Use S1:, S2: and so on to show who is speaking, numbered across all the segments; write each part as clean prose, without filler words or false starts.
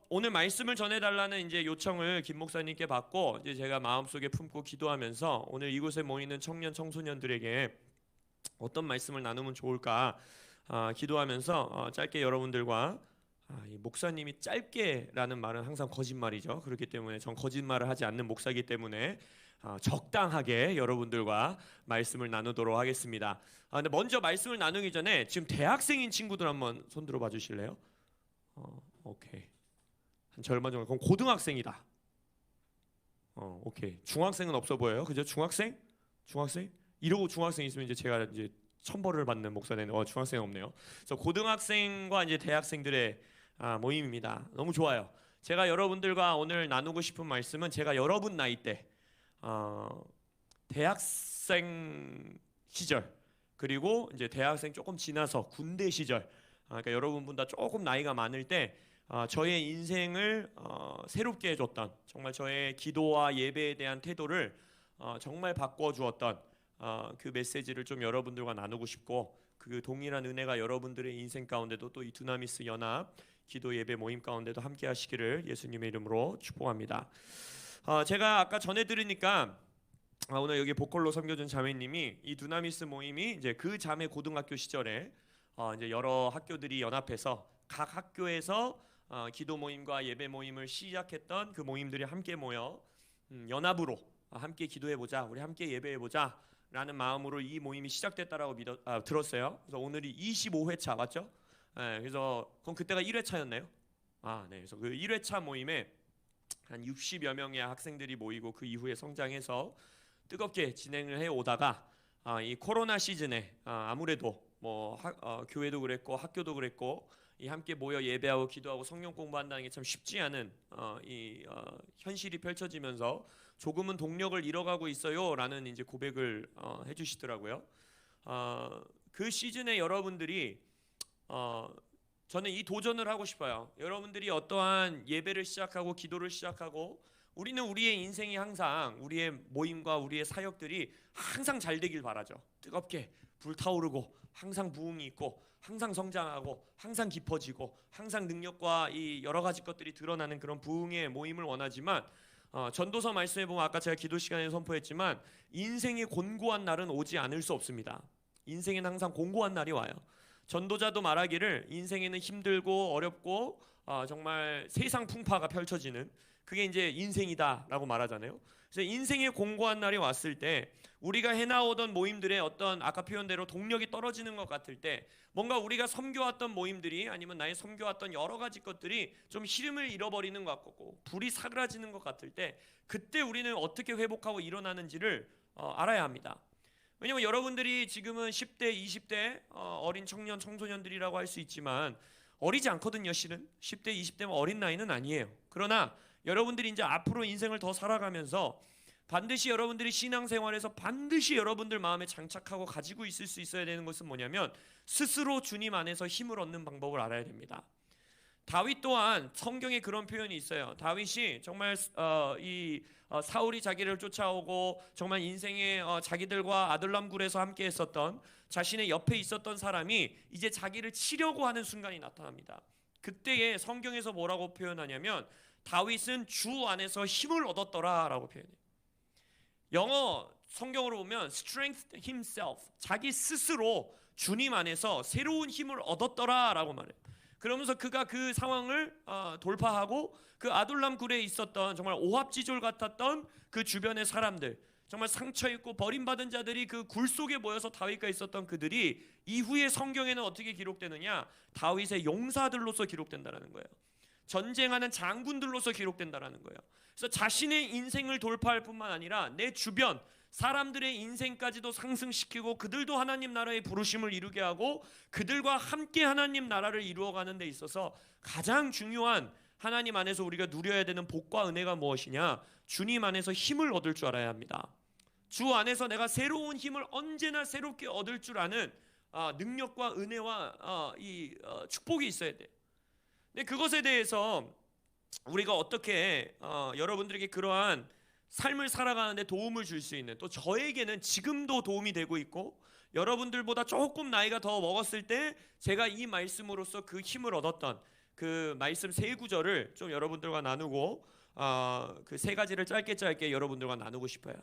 S1: 오늘 말씀을 전해달라는 이제 요청을 김 목사님께 받고 이제 제가 마음속에 품고 기도하면서 오늘 이곳에 모이는 청년 청소년들에게 어떤 말씀을 나누면 좋을까 기도하면서 짧게 여러분들과 이 목사님이 짧게라는 말은 항상 거짓말이죠. 그렇기 때문에 전 거짓말을 하지 않는 목사이기 때문에 적당하게 여러분들과 말씀을 나누도록 하겠습니다. 근데 먼저 말씀을 나누기 전에 지금 대학생인 친구들 한번 손 들어 봐 주실래요? 오케이. 한 절반 정도. 그럼 고등학생이다. 오케이. 중학생은 없어 보여요. 그죠? 중학생? 중학생? 이러고 중학생 있으면 이제 제가 이제 천벌을 받는 목사는 중학생 없네요. 그래서 고등학생과 이제 대학생들의 모임입니다. 너무 좋아요. 제가 여러분들과 오늘 나누고 싶은 말씀은 제가 여러분 나이 때 대학생 시절 그리고 이제 대학생 조금 지나서 군대 시절 그러니까 여러분보다 조금 나이가 많을 때 저의 인생을 새롭게 해줬던 정말 저의 기도와 예배에 대한 태도를 정말 바꿔주었던 그 메시지를 좀 여러분들과 나누고 싶고 그 동일한 은혜가 여러분들의 인생 가운데도 또 이 두나미스 연합 기도 예배 모임 가운데도 함께 하시기를 예수님의 이름으로 축복합니다. 제가 아까 전해드리니까 오늘 여기 보컬로 섬겨준 자매님이 이 두나미스 모임이 이제 그 자매 고등학교 시절에 이제 여러 학교들이 연합해서 각 학교에서 기도 모임과 예배 모임을 시작했던 그 모임들이 함께 모여 연합으로 함께 기도해보자, 우리 함께 예배해보자 라는 마음으로 이 모임이 시작됐다라고 들었어요. 그래서 오늘이 25회차 맞죠? 네, 그래서 그럼 그때가 1회차였나요? 네. 그래서 그 1회차 모임에 한 60여 명의 학생들이 모이고 그 이후에 성장해서 뜨겁게 진행을 해 오다가 이 코로나 시즌에 아무래도 교회도 그랬고 학교도 그랬고 이 함께 모여 예배하고 기도하고 성경 공부한다는 게 참 쉽지 않은 현실이 펼쳐지면서 조금은 동력을 잃어가고 있어요라는 이제 고백을 해주시더라고요. 그 시즌에 여러분들이 저는 이 도전을 하고 싶어요. 여러분들이 어떠한 예배를 시작하고 기도를 시작하고 우리는 우리의 인생이 항상 우리의 모임과 우리의 사역들이 항상 잘 되길 바라죠. 뜨겁게 불타오르고 항상 부흥이 있고 항상 성장하고 항상 깊어지고 항상 능력과 이 여러 가지 것들이 드러나는 그런 부흥의 모임을 원하지만 전도서 말씀에 보면 아까 제가 기도 시간에 선포했지만 인생의 곤고한 날은 오지 않을 수 없습니다. 인생에는 항상 곤고한 날이 와요. 전도자도 말하기를 인생에는 힘들고 어렵고 정말 세상 풍파가 펼쳐지는 그게 이제 인생이다라고 말하잖아요. 그래서 인생의 공고한 날이 왔을 때 우리가 해나오던 모임들의 어떤 아까 표현대로 동력이 떨어지는 것 같을 때 뭔가 우리가 섬겨왔던 모임들이 아니면 나의 섬겨왔던 여러 가지 것들이 좀 흐름을 잃어버리는 것 같고 불이 사그라지는 것 같을 때 그때 우리는 어떻게 회복하고 일어나는지를 알아야 합니다. 왜냐면 여러분들이 지금은 10대, 20대 어린 청년, 청소년들이라고 할 수 있지만 어리지 않거든요. 실은 10대, 20대면 어린 나이는 아니에요. 그러나 여러분들이 이제 앞으로 인생을 더 살아가면서 반드시 여러분들이 신앙생활에서 반드시 여러분들 마음에 장착하고 가지고 있을 수 있어야 되는 것은 뭐냐면 스스로 주님 안에서 힘을 얻는 방법을 알아야 됩니다. 다윗 또한 성경에 그런 표현이 있어요. 다윗이 정말 사울이 자기를 쫓아오고 정말 인생의 자기들과 아둘람굴에서 함께 했었던 자신의 옆에 있었던 사람이 이제 자기를 치려고 하는 순간이 나타납니다. 그때에 성경에서 뭐라고 표현하냐면 다윗은 주 안에서 힘을 얻었더라 라고 표현해요. 영어 성경으로 보면 strength himself, 자기 스스로 주님 안에서 새로운 힘을 얻었더라 라고 말해요. 그러면서 그가 그 상황을 돌파하고 그 아둘람 굴에 있었던 정말 오합지졸 같았던 그 주변의 사람들, 정말 상처 입고 버림받은 자들이 그 굴 속에 모여서 다윗과 있었던 그들이 이후에 성경에는 어떻게 기록되느냐, 다윗의 용사들로서 기록된다는 거예요. 전쟁하는 장군들로서 기록된다는 거예요. 그래서 자신의 인생을 돌파할 뿐만 아니라 내 주변 사람들의 인생까지도 상승시키고 그들도 하나님 나라의 부르심을 이루게 하고 그들과 함께 하나님 나라를 이루어가는 데 있어서 가장 중요한 하나님 안에서 우리가 누려야 되는 복과 은혜가 무엇이냐? 주님 안에서 힘을 얻을 줄 알아야 합니다. 주 안에서 내가 새로운 힘을 언제나 새롭게 얻을 줄 아는 능력과 은혜와 축복이 있어야 돼. 근데 그것에 대해서 우리가 어떻게 여러분들에게 그러한 삶을 살아가는데 도움을 줄 수 있는, 또 저에게는 지금도 도움이 되고 있고 여러분들보다 조금 나이가 더 먹었을 때 제가 이 말씀으로써 그 힘을 얻었던 그 말씀 세 구절을 좀 여러분들과 나누고 그 세 가지를 짧게 여러분들과 나누고 싶어요.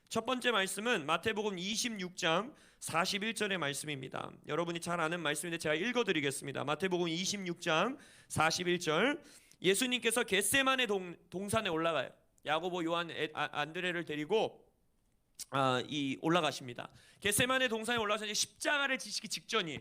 S1: 첫 번째 말씀은 마태복음 26장 41절의 말씀입니다. 여러분이 잘 아는 말씀인데 제가 읽어드리겠습니다. 마태복음 26장 41절. 예수님께서 겟세마네 동산에 올라가요. 야고보, 요한, 안드레를 데리고 올라가십니다. 겟세마네 동산에 올라가서 이제 십자가를 지시기 직전이에요.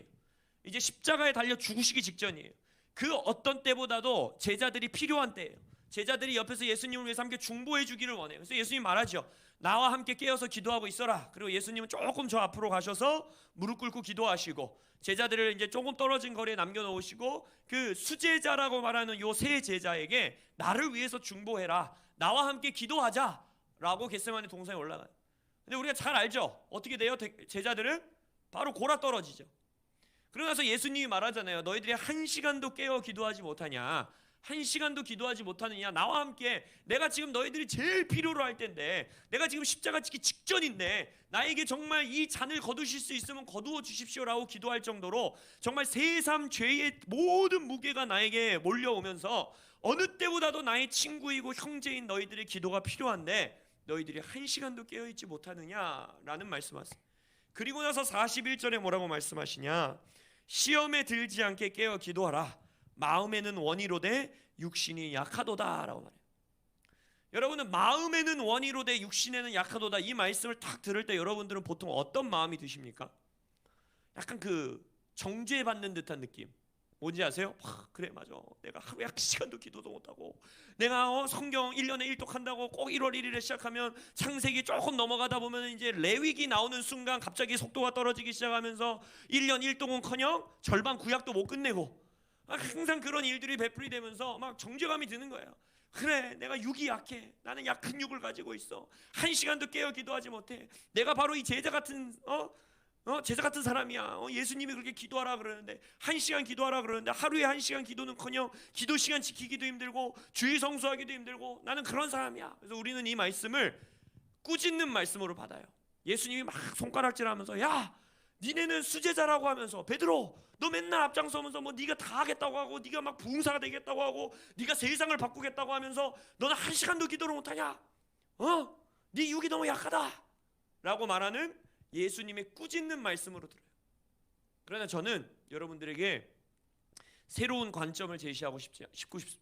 S1: 이제 십자가에 달려 죽으시기 직전이에요. 그 어떤 때보다도 제자들이 필요한 때예요. 제자들이 옆에서 예수님을 위해서 함께 중보해 주기를 원해요. 그래서 예수님 말하죠. 나와 함께 깨어서 기도하고 있어라. 그리고 예수님은 조금 저 앞으로 가셔서 무릎 꿇고 기도하시고 제자들을 이제 조금 떨어진 거리에 남겨놓으시고 그 수제자라고 말하는 요 세 제자에게 나를 위해서 중보해라. 나와 함께 기도하자라고 겟세마네 동산에 올라가요. 근데 우리가 잘 알죠. 어떻게 돼요? 제자들은 바로 골아 떨어지죠. 그러고 나서 예수님이 말하잖아요. 너희들이 한 시간도 깨어 기도하지 못하냐? 한 시간도 기도하지 못하느냐? 나와 함께 내가 지금 너희들이 제일 필요로 할 텐데 내가 지금 십자가 지기 직전인데 나에게 정말 이 잔을 거두실 수 있으면 거두어 주십시오라고 기도할 정도로 정말 세상 죄의 모든 무게가 나에게 몰려오면서 어느 때보다도 나의 친구이고 형제인 너희들의 기도가 필요한데 너희들이 한 시간도 깨어있지 못하느냐라는 말씀하세요. 그리고 나서 41절에 뭐라고 말씀하시냐? 시험에 들지 않게 깨어 기도하라. 마음에는 원이로되 육신이 약하도다 라고 말해요. 여러분은 마음에는 원이로되 육신에는 약하도다 이 말씀을 딱 들을 때 여러분들은 보통 어떤 마음이 드십니까? 약간 그 정죄받는 듯한 느낌. 뭔지 아세요? 그래 맞아. 내가 하루에 한 시간도 기도도 못하고 내가 성경 1년에 1독한다고 꼭 1월 1일에 시작하면 창세기 조금 넘어가다 보면 이제 레위기 나오는 순간 갑자기 속도가 떨어지기 시작하면서 1년 1독은커녕 절반 구약도 못 끝내고 항상 그런 일들이 베풀이 되면서 막 정죄감이 드는 거예요. 그래 내가 육이 약해. 나는 약한 육을 가지고 있어. 한 시간도 깨어 기도하지 못해. 내가 바로 이 제자 같은 제자 같은 사람이야. 예수님이 그렇게 기도하라 그러는데 한 시간 기도하라 그러는데 하루에 한 시간 기도는커녕 기도 시간 지키기도 힘들고 주일 성수하기도 힘들고 나는 그런 사람이야. 그래서 우리는 이 말씀을 꾸짖는 말씀으로 받아요. 예수님이 막 손가락질하면서 야 니네는 수제자라고 하면서 베드로 너 맨날 앞장서면서 뭐 네가 다 하겠다고 하고 네가 막 부흥사가 되겠다고 하고 네가 세상을 바꾸겠다고 하면서 너는 한 시간도 기도를 못하냐? 네 육이 너무 약하다 라고 말하는 예수님의 꾸짖는 말씀으로 들어요. 그러나 저는 여러분들에게 새로운 관점을 제시하고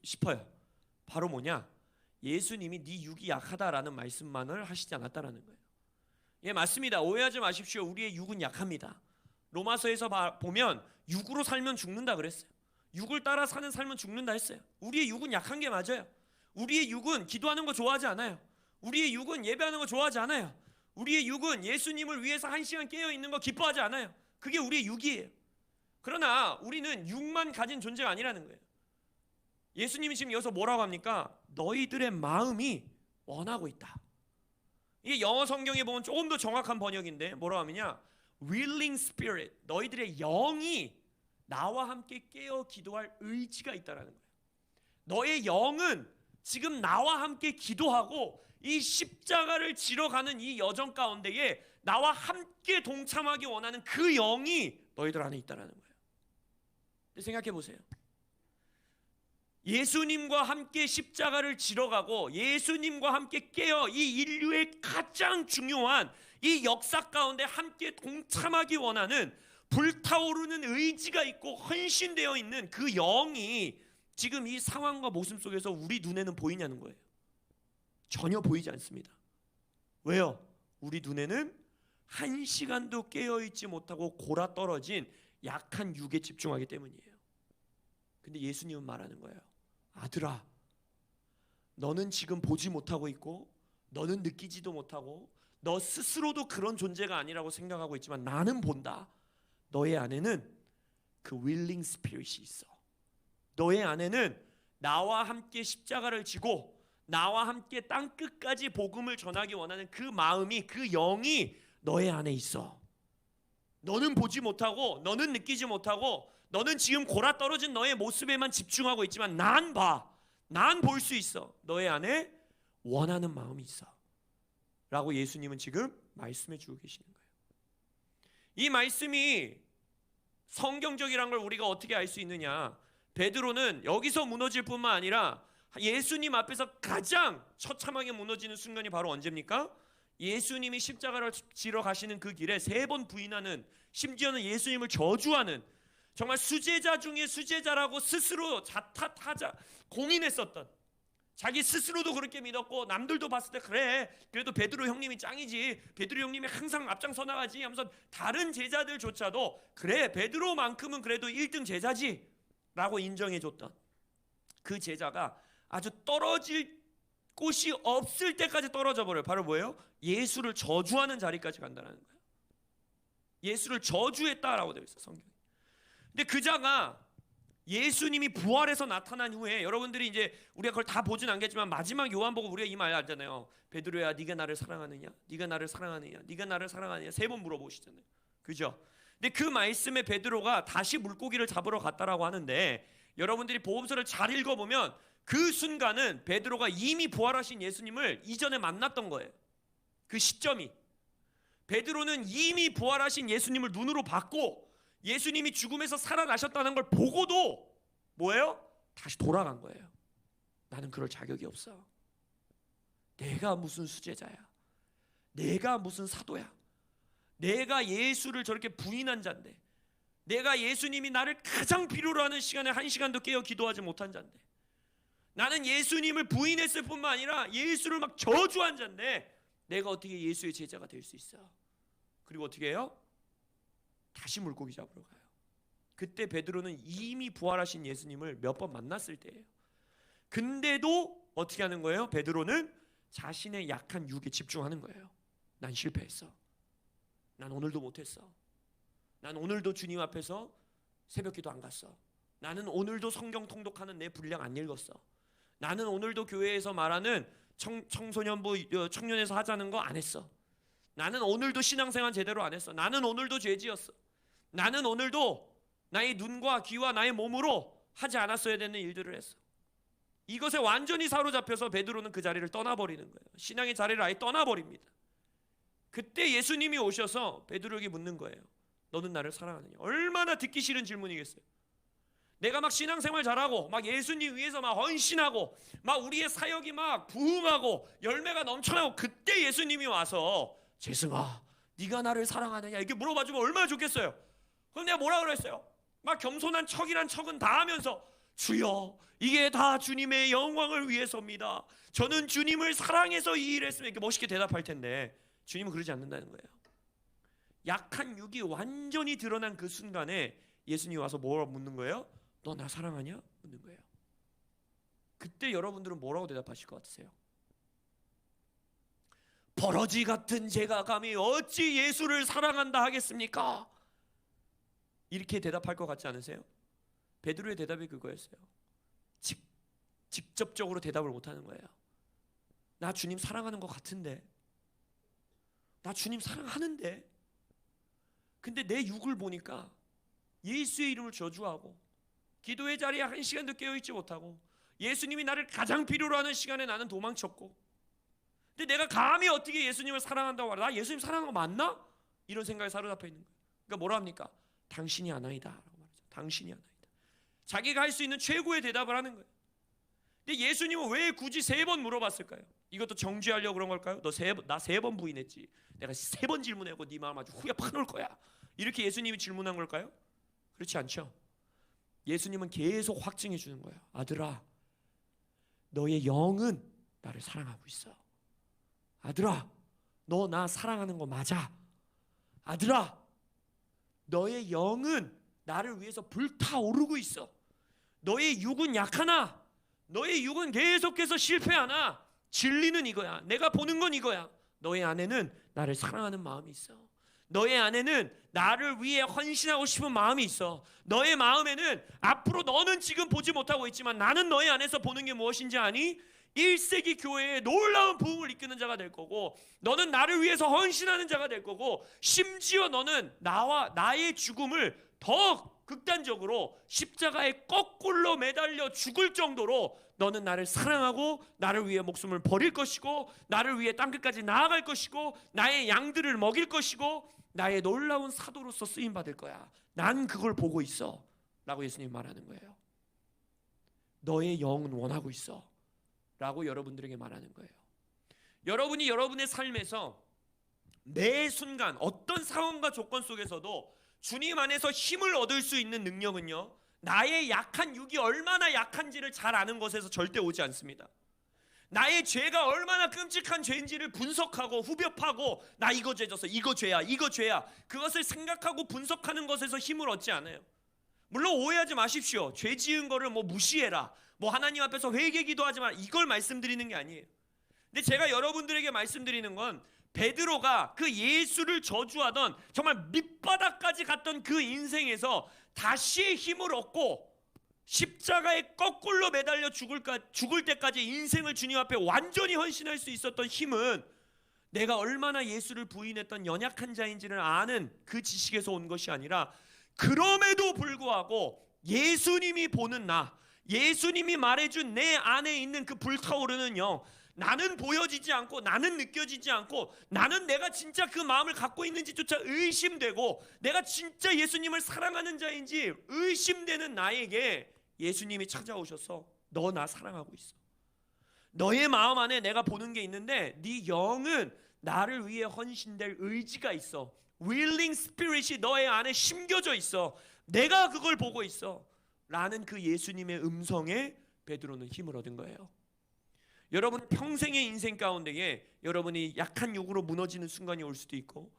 S1: 싶어요. 바로 뭐냐? 예수님이 네 육이 약하다라는 말씀만을 하시지 않았다라는 거예요. 예, 맞습니다. 오해하지 마십시오. 우리의 육은 약합니다. 로마서에서 보면 육으로 살면 죽는다 그랬어요. 육을 따라 사는 삶은 죽는다 했어요. 우리의 육은 약한 게 맞아요. 우리의 육은 기도하는 거 좋아하지 않아요. 우리의 육은 예배하는 거 좋아하지 않아요. 우리의 육은 예수님을 위해서 한 시간 깨어있는 거 기뻐하지 않아요. 그게 우리의 육이에요. 그러나 우리는 육만 가진 존재가 아니라는 거예요. 예수님이 지금 여기서 뭐라고 합니까? 너희들의 마음이 원하고 있다. 이게 영어 성경에 보면 조금 더 정확한 번역인데 뭐라고 하느냐? willing spirit. 너희들의 영이 나와 함께 깨어 기도할 의지가 있다라는 거예요. 너의 영은 지금 나와 함께 기도하고 이 십자가를 지러 가는 이 여정 가운데에 나와 함께 동참하기 원하는 그 영이 너희들 안에 있다라는 거예요. 근데 생각해 보세요. 예수님과 함께 십자가를 지러 가고 예수님과 함께 깨어 이 인류의 가장 중요한 이 역사 가운데 함께 동참하기 원하는 불타오르는 의지가 있고 헌신되어 있는 그 영이 지금 이 상황과 모습 속에서 우리 눈에는 보이냐는 거예요. 전혀 보이지 않습니다. 왜요? 우리 눈에는 한 시간도 깨어있지 못하고 골아 떨어진 약한 육에 집중하기 때문이에요. 근데 예수님은 말하는 거예요. 아들아, 너는 지금 보지 못하고 있고 너는 느끼지도 못하고 너 스스로도 그런 존재가 아니라고 생각하고 있지만 나는 본다. 너의 안에는 그 willing spirit이 있어. 너의 안에는 나와 함께 십자가를 지고 나와 함께 땅끝까지 복음을 전하기 원하는 그 마음이, 그 영이 너의 안에 있어. 너는 보지 못하고 너는 느끼지 못하고 너는 지금 골아 떨어진 너의 모습에만 집중하고 있지만 난 봐. 난 볼 수 있어. 너의 안에 원하는 마음이 있어. 라고 예수님은 지금 말씀해 주고 계시는 거예요. 이 말씀이 성경적이란 걸 우리가 어떻게 알 수 있느냐? 베드로는 여기서 무너질 뿐만 아니라 예수님 앞에서 가장 처참하게 무너지는 순간이 바로 언제입니까? 예수님이 십자가를 지러 가시는 그 길에 3번 부인하는, 심지어는 예수님을 저주하는, 정말 수제자 중에 수제자라고 스스로 자탓하자 공인했었던, 자기 스스로도 그렇게 믿었고 남들도 봤을 때 그래 그래도 베드로 형님이 짱이지, 베드로 형님이 항상 앞장서 나가지 하면서 다른 제자들조차도 그래 베드로만큼은 그래도 1등 제자지 라고 인정해줬던 그 제자가 아주 떨어질 곳이 없을 때까지 떨어져 버려요. 바로 뭐예요? 예수를 저주하는 자리까지 간다는 거예요. 예수를 저주했다라고 되어 있어요, 성경에. 근데 그 자가 예수님이 부활해서 나타난 후에, 여러분들이 이제 우리가 그걸 다 보진 않겠지만 마지막 요한복음 우리가 이 말 알잖아요. 베드로야 네가 나를 사랑하느냐, 네가 나를 사랑하느냐, 네가 나를 사랑하느냐 3번 물어보시잖아요. 그죠? 근데 그 말씀에 베드로가 다시 물고기를 잡으러 갔다라고 하는데, 여러분들이 복음서를 잘 읽어보면 그 순간은 베드로가 이미 부활하신 예수님을 이전에 만났던 거예요. 그 시점이, 베드로는 이미 부활하신 예수님을 눈으로 봤고 예수님이 죽음에서 살아나셨다는 걸 보고도 뭐예요? 다시 돌아간 거예요. 나는 그럴 자격이 없어. 내가 무슨 수제자야, 내가 무슨 사도야, 내가 예수를 저렇게 부인한 자인데, 내가 예수님이 나를 가장 필요로 하는 시간에 1시간도 깨어 기도하지 못한 자인데, 나는 예수님을 부인했을 뿐만 아니라 예수를 막 저주한 자인데 내가 어떻게 예수의 제자가 될 수 있어? 그리고 어떻게 해요? 다시 물고기 잡으러 가요. 그때 베드로는 이미 부활하신 예수님을 몇 번 만났을 때예요. 근데도 어떻게 하는 거예요? 베드로는 자신의 약한 육에 집중하는 거예요. 난 실패했어. 난 오늘도 못했어. 난 오늘도 주님 앞에서 새벽기도 안 갔어. 나는 오늘도 성경 통독하는 내 분량 안 읽었어. 나는 오늘도 교회에서 말하는 청소년부 청년에서 하자는 거 안 했어. 나는 오늘도 신앙생활 제대로 안 했어. 나는 오늘도 죄지었어. 나는 오늘도 나의 눈과 귀와 나의 몸으로 하지 않았어야 되는 일들을 했어. 이것에 완전히 사로잡혀서 베드로는 그 자리를 떠나버리는 거예요. 신앙의 자리를 아예 떠나버립니다. 그때 예수님이 오셔서 베드로에게 묻는 거예요. 너는 나를 사랑하느냐? 얼마나 듣기 싫은 질문이겠어요. 내가 막 신앙생활 잘하고 막 예수님 위해서 막 헌신하고 막 우리의 사역이 막 부흥하고 열매가 넘쳐나고, 그때 예수님이 와서 재승아 네가 나를 사랑하느냐 이렇게 물어봐주면 얼마나 좋겠어요. 그럼 내가 뭐라 그랬어요? 막 겸손한 척이란 척은 다 하면서 주여 이게 다 주님의 영광을 위해서입니다. 저는 주님을 사랑해서 이 일을 했으면, 이렇게 멋있게 대답할 텐데 주님은 그러지 않는다는 거예요. 약한 육이 완전히 드러난 그 순간에 예수님이 와서 뭐라고 묻는 거예요? 너 나 사랑하냐? 묻는 거예요. 그때 여러분들은 뭐라고 대답하실 것 같으세요? 버러지 같은 제가 감히 어찌 예수를 사랑한다 하겠습니까? 이렇게 대답할 것 같지 않으세요? 베드로의 대답이 그거였어요. 직접적으로 대답을 못하는 거예요. 나 주님 사랑하는 것 같은데, 나 주님 사랑하는데, 근데 내 육을 보니까 예수의 이름을 저주하고 기도의 자리에 1시간도 깨어있지 못하고 예수님이 나를 가장 필요로 하는 시간에 나는 도망쳤고, 근데 내가 감히 어떻게 예수님을 사랑한다고 말해? 나 예수님 사랑하는 거 맞나? 이런 생각에 사로잡혀 있는 거예요. 그러니까 뭐라 합니까? 당신이 아나이다 라고 말하죠. 당신이 아나이다. 자기가 할 수 있는 최고의 대답을 하는 거예요. 근데 예수님은 왜 굳이 3번 물어봤을까요? 이것도 정죄하려고 그런 걸까요? 나 3번 부인했지. 내가 3번 질문하고 네 마음 아주 후에 파놓을 거야. 이렇게 예수님이 질문한 걸까요? 그렇지 않죠. 예수님은 계속 확증해 주는 거예요. 아들아, 너의 영은 나를 사랑하고 있어. 아들아, 너 나 사랑하는 거 맞아. 아들아, 너의 영은 나를 위해서 불타오르고 있어. 너의 육은 약하나, 너의 육은 계속해서 실패하나 진리는 이거야. 내가 보는 건 이거야. 너의 안에는 나를 사랑하는 마음이 있어. 너의 안에는 나를 위해 헌신하고 싶은 마음이 있어. 너의 마음에는 앞으로 너는 지금 보지 못하고 있지만 나는 너의 안에서 보는 게 무엇인지 아니? 1세기 교회에 놀라운 부흥을 이끄는 자가 될 거고, 너는 나를 위해서 헌신하는 자가 될 거고, 심지어 너는 나의 죽음을 더 극단적으로 십자가에 거꾸로 매달려 죽을 정도로 너는 나를 사랑하고 나를 위해 목숨을 버릴 것이고, 나를 위해 땅끝까지 나아갈 것이고, 나의 양들을 먹일 것이고, 나의 놀라운 사도로서 쓰임받을 거야. 난 그걸 보고 있어 라고 예수님 말하는 거예요. 너의 영은 원하고 있어 라고 여러분들에게 말하는 거예요. 여러분이 여러분의 삶에서 매 순간 어떤 상황과 조건 속에서도 주님 안에서 힘을 얻을 수 있는 능력은요, 나의 약한 육이 얼마나 약한지를 잘 아는 것에서 절대 오지 않습니다. 나의 죄가 얼마나 끔찍한 죄인지를 분석하고 후벼파고, 나 이거 죄졌어, 이거 죄야, 이거 죄야, 그것을 생각하고 분석하는 것에서 힘을 얻지 않아요. 물론 오해하지 마십시오. 죄 지은 거를 뭐 무시해라, 뭐 하나님 앞에서 회개 기도하지 마라, 이걸 말씀드리는 게 아니에요. 근데 제가 여러분들에게 말씀드리는 건, 베드로가 그 예수를 저주하던 정말 밑바닥까지 갔던 그 인생에서 다시 힘을 얻고 십자가에 거꾸로 매달려 죽을 때까지 인생을 주님 앞에 완전히 헌신할 수 있었던 힘은, 내가 얼마나 예수를 부인했던 연약한 자인지를 아는 그 지식에서 온 것이 아니라, 그럼에도 불구하고 예수님이 보는 나, 예수님이 말해준 내 안에 있는 그 불타오르는 영, 나는 보여지지 않고, 나는 느껴지지 않고, 나는 내가 진짜 그 마음을 갖고 있는지조차 의심되고, 내가 진짜 예수님을 사랑하는 자인지 의심되는 나에게 예수님이 찾아오셔서, 너 나 사랑하고 있어, 너의 마음 안에 내가 보는 게 있는데 네 영은 나를 위해 헌신될 의지가 있어, willing spirit이 너의 안에 심겨져 있어, 내가 그걸 보고 있어 라는 그 예수님의 음성에 베드로는 힘을 얻은 거예요. 여러분 평생의 인생 가운데에 여러분이 약한 육으로 무너지는 순간이 올 수도 있고,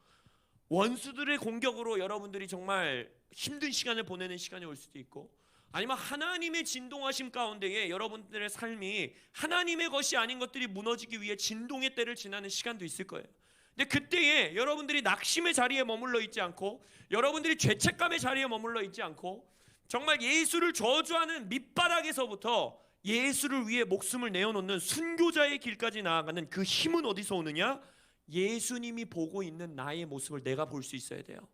S1: 원수들의 공격으로 여러분들이 정말 힘든 시간을 보내는 시간이 올 수도 있고, 아니면 하나님의 진동하심 가운데에 여러분들의 삶이 하나님의 것이 아닌 것들이 무너지기 위해 진동의 때를 지나는 시간도 있을 거예요. 근데 그때에 여러분들이 낙심의 자리에 머물러 있지 않고, 여러분들이 죄책감의 자리에 머물러 있지 않고, 정말 예수를 저주하는 밑바닥에서부터 예수를 위해 목숨을 내어놓는 순교자의 길까지 나아가는 그 힘은 어디서 오느냐? 예수님이 보고 있는 나의 모습을 내가 볼 수 있어야 돼요.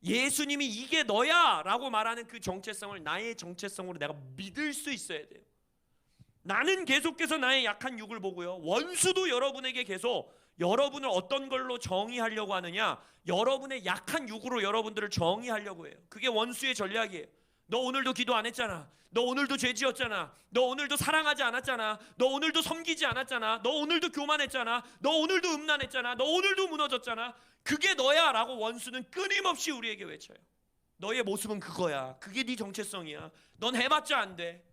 S1: 예수님이 이게 너야 라고 말하는 그 정체성을 나의 정체성으로 내가 믿을 수 있어야 돼요. 나는 계속해서 나의 약한 육을 보고요, 원수도 여러분에게 계속 여러분을 어떤 걸로 정의하려고 하느냐? 여러분의 약한 육으로 여러분들을 정의하려고 해요. 그게 원수의 전략이에요. 너 오늘도 기도 안 했잖아, 너 오늘도 죄 지었잖아, 너 오늘도 사랑하지 않았잖아, 너 오늘도 섬기지 않았잖아, 너 오늘도 교만했잖아, 너 오늘도 음란했잖아, 너 오늘도 무너졌잖아, 그게 너야 라고 원수는 끊임없이 우리에게 외쳐요. 너의 모습은 그거야, 그게 네 정체성이야, 넌 해봤자 안 돼.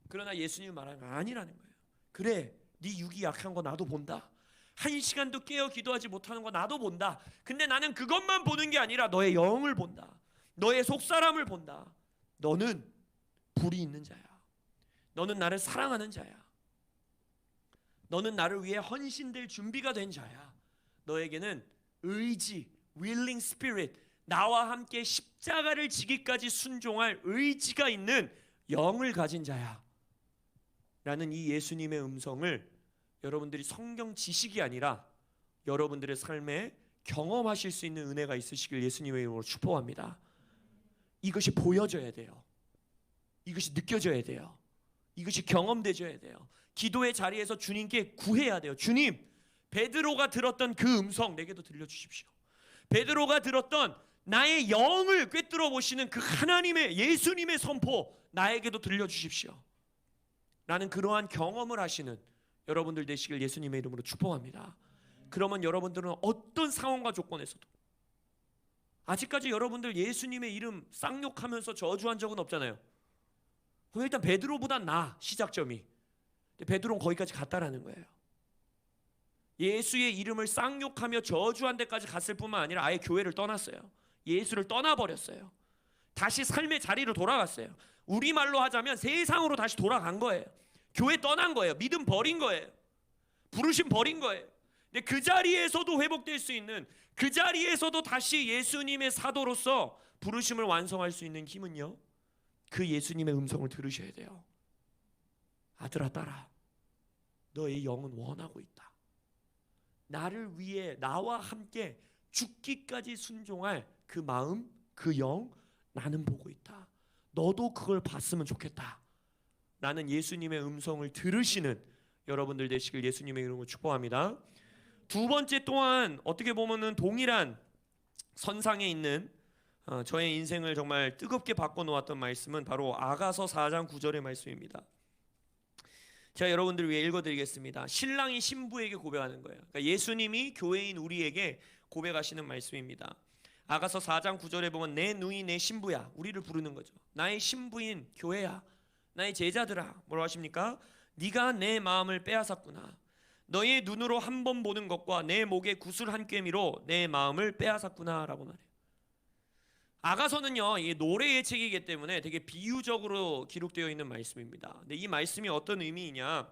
S1: 그러나 예수님이 말하는 건 아니라는 거예요. 그래, 네 육이 약한 거 나도 본다, 한 시간도 깨어 기도하지 못하는 거 나도 본다. 근데 나는 그것만 보는 게 아니라 너의 영을 본다, 너의 속사람을 본다. 너는 불이 있는 자야, 너는 나를 사랑하는 자야, 너는 나를 위해 헌신될 준비가 된 자야, 너에게는 의지, willing spirit, 나와 함께 십자가를 지기까지 순종할 의지가 있는 영을 가진 자야 라는 이 예수님의 음성을 여러분들이 성경 지식이 아니라 여러분들의 삶에 경험하실 수 있는 은혜가 있으시길 예수님의 이름으로 축복합니다. 이것이 보여져야 돼요. 이것이 느껴져야 돼요. 이것이 경험되져야 돼요. 기도의 자리에서 주님께 구해야 돼요. 주님, 베드로가 들었던 그 음성 내게도 들려주십시오. 베드로가 들었던 나의 영을 꿰뚫어 보시는 그 하나님의, 예수님의 선포 나에게도 들려주십시오 라는 그러한 경험을 하시는 여러분들 되시길 예수님의 이름으로 축복합니다. 그러면 여러분들은 어떤 상황과 조건에서도, 아직까지 여러분들 예수님의 이름 쌍욕하면서 저주한 적은 없잖아요. 그럼 일단 베드로보다 나, 시작점이. 근데 베드로는 거기까지 갔다라는 거예요. 예수의 이름을 쌍욕하며 저주한 데까지 갔을 뿐만 아니라 아예 교회를 떠났어요. 예수를 떠나버렸어요. 다시 삶의 자리로 돌아갔어요. 우리말로 하자면 세상으로 다시 돌아간 거예요. 교회 떠난 거예요. 믿음 버린 거예요. 부르심 버린 거예요. 근데 그 자리에서도 회복될 수 있는, 그 자리에서도 다시 예수님의 사도로서 부르심을 완성할 수 있는 힘은요, 그 예수님의 음성을 들으셔야 돼요. 아들아 딸아, 너의 영은 원하고 있다. 나를 위해 나와 함께 죽기까지 순종할 그 마음, 그 영 나는 보고 있다. 너도 그걸 봤으면 좋겠다. 나는 예수님의 음성을 들으시는 여러분들 되시길 예수님의 이름으로 축복합니다. 두 번째 또한 어떻게 보면은 동일한 선상에 있는 저의 인생을 정말 뜨겁게 바꿔놓았던 말씀은 바로 아가서 4장 9절의 말씀입니다. 제가 여러분들을 위해 읽어드리겠습니다. 신랑이 신부에게 고백하는 거예요. 그러니까 예수님이 교회인 우리에게 고백하시는 말씀입니다. 아가서 4장 9절에 보면 내 누이 내 신부야, 우리를 부르는 거죠. 나의 신부인 교회야, 나의 제자들아, 뭐라고 하십니까? 네가 내 마음을 빼앗았구나. 너의 눈으로 한 번 보는 것과 내 목에 구슬 한 꿰미로 내 마음을 빼앗았구나 라고 말해요. 아가서는요, 이게 노래의 책이기 때문에 되게 비유적으로 기록되어 있는 말씀입니다. 근데 이 말씀이 어떤 의미이냐,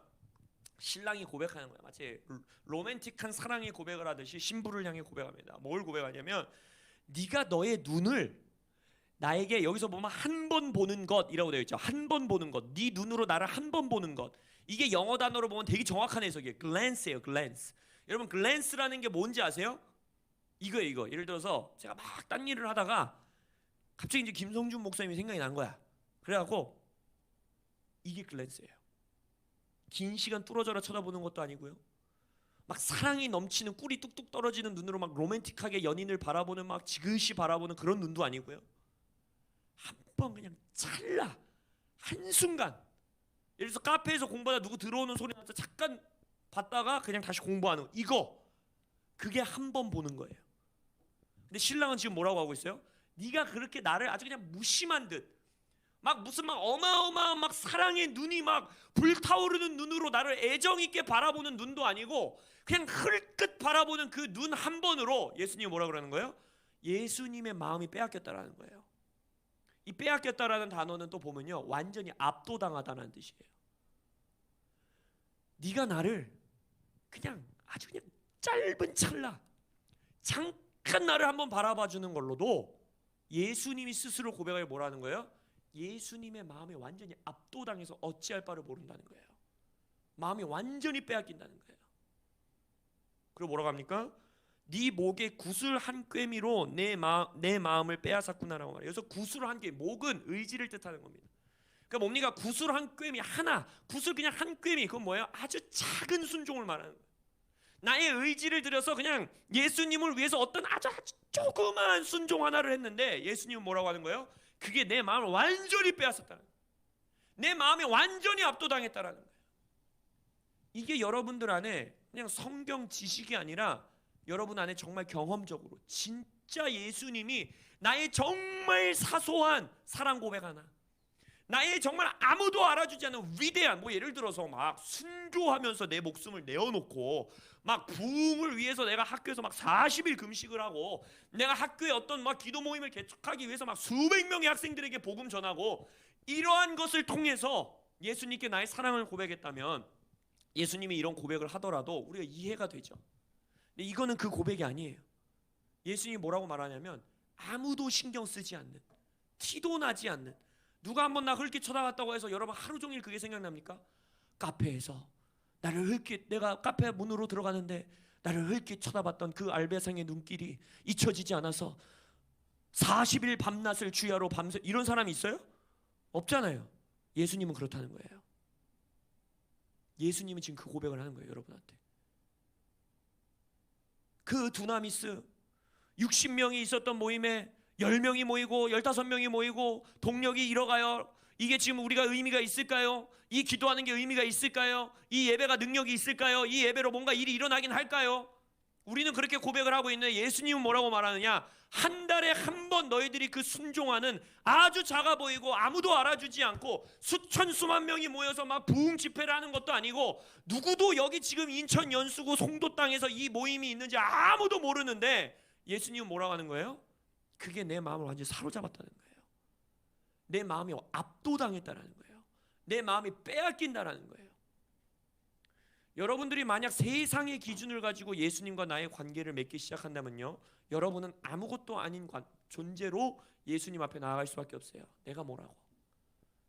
S1: 신랑이 고백하는 거야. 마치 로맨틱한 사랑의 고백을 하듯이 신부를 향해 고백합니다. 뭘 고백하냐면, 네가 너의 눈을 나에게, 여기서 보면 한 번 보는 것이라고 되어 있죠. 한 번 보는 것, 네 눈으로 나를 한 번 보는 것. 이게 영어 단어로 보면 되게 정확한 해석이에요. glance예요, glance. 여러분, glance라는 게 뭔지 아세요? 이거예요, 이거. 예를 들어서 제가 막 딴 일을 하다가 갑자기 이제 김성준 목사님이 생각이 난 거야. 그래갖고 이게 글랜스예요. 긴 시간 뚫어져라 쳐다보는 것도 아니고요. 막 사랑이 넘치는 꿀이 뚝뚝 떨어지는 눈으로 막 로맨틱하게 연인을 바라보는, 막 지그시 바라보는 그런 눈도 아니고요. 한 번 그냥 찰나, 한순간. 예를 들어서 카페에서 공부하다 누구 들어오는 소리 나서 잠깐 봤다가 그냥 다시 공부하는 이거, 그게 한 번 보는 거예요. 근데 신랑은 지금 뭐라고 하고 있어요? 네가 그렇게 나를 아주 그냥 무심한 듯, 막 무슨 막 어마어마한 막 사랑의 눈이 막 불타오르는 눈으로 나를 애정 있게 바라보는 눈도 아니고 그냥 흘끗 바라보는 그 눈 한 번으로 예수님이 뭐라 그러는 거예요? 예수님의 마음이 빼앗겼다라는 거예요. 이 빼앗겼다라는 단어는 또 보면요, 완전히 압도당하다는 뜻이에요. 네가 나를 그냥 아주 그냥 짧은 찰나, 잠깐 나를 한번 바라봐 주는 걸로도 예수님이 스스로 고백하여 뭐라는 거예요? 예수님의 마음에 완전히 압도당해서 어찌할 바를 모른다는 거예요. 마음이 완전히 빼앗긴다는 거예요. 그리고 뭐라고 합니까? 네 목에 구슬 한 꿰미로 내 마음을 빼앗았구나라고 말해요. 그래서 구슬 한 꿰미, 목은 의지를 뜻하는 겁니다. 그러니까 뭡니까? 구슬 한 꿰미 하나, 구슬 그냥 한 꿰미, 그건 뭐예요? 아주 작은 순종을 말하는 거예요. 나의 의지를 들여서 그냥 예수님을 위해서 어떤 아주 조그만 순종 하나를 했는데 예수님은 뭐라고 하는 거예요? 그게 내 마음을 완전히 빼앗았다는 거예요. 내 마음이 완전히 압도당했다라는 거예요. 이게 여러분들 안에 그냥 성경 지식이 아니라 여러분 안에 정말 경험적으로 진짜 예수님이 나의 정말 사소한 사랑 고백 하나, 나의 정말 아무도 알아주지 않는 위대한, 뭐 예를 들어서 막 순교하면서 내 목숨을 내어놓고 막 부흥을 위해서 내가 학교에서 막 40일 금식을 하고 내가 학교에 어떤 막 기도 모임을 개척하기 위해서 막 수백 명의 학생들에게 복음 전하고, 이러한 것을 통해서 예수님께 나의 사랑을 고백했다면 예수님이 이런 고백을 하더라도 우리가 이해가 되죠. 근데 이거는 그 고백이 아니에요. 예수님이 뭐라고 말하냐면 아무도 신경 쓰지 않는, 티도 나지 않는, 누가 한번 나 흘낏 쳐다봤다고 해서 여러분 하루 종일 그게 생각납니까? 카페에서 나를 흘낏, 내가 카페 문으로 들어가는데 나를 흘낏 쳐다봤던 그 알배상의 눈길이 잊혀지지 않아서 40일 밤낮을 주야로 밤새, 이런 사람이 있어요? 없잖아요. 예수님은 그렇다는 거예요. 예수님은 지금 그 고백을 하는 거예요, 여러분한테. 그 두나미스 60명이 있었던 모임에 10명이 모이고 15명이 모이고 동력이 잃어가요. 이게 지금 우리가 의미가 있을까요? 이 기도하는 게 의미가 있을까요? 이 예배가 능력이 있을까요? 이 예배로 뭔가 일이 일어나긴 할까요? 우리는 그렇게 고백을 하고 있는데 예수님은 뭐라고 말하느냐? 한 달에 한 번 너희들이 그 순종하는, 아주 작아 보이고 아무도 알아주지 않고 수천 수만 명이 모여서 막 부흥 집회를 하는 것도 아니고 누구도 여기 지금 인천 연수구 송도 땅에서 이 모임이 있는지 아무도 모르는데 예수님은 뭐라고 하는 거예요? 그게 내 마음을 완전히 사로잡았다는 거예요. 내 마음이 압도당했다는 거예요. 내 마음이 빼앗긴다는 거예요. 여러분들이 만약 세상의 기준을 가지고 예수님과 나의 관계를 맺기 시작한다면요, 여러분은 아무것도 아닌 존재로 예수님 앞에 나아갈 수밖에 없어요. 내가 뭐라고?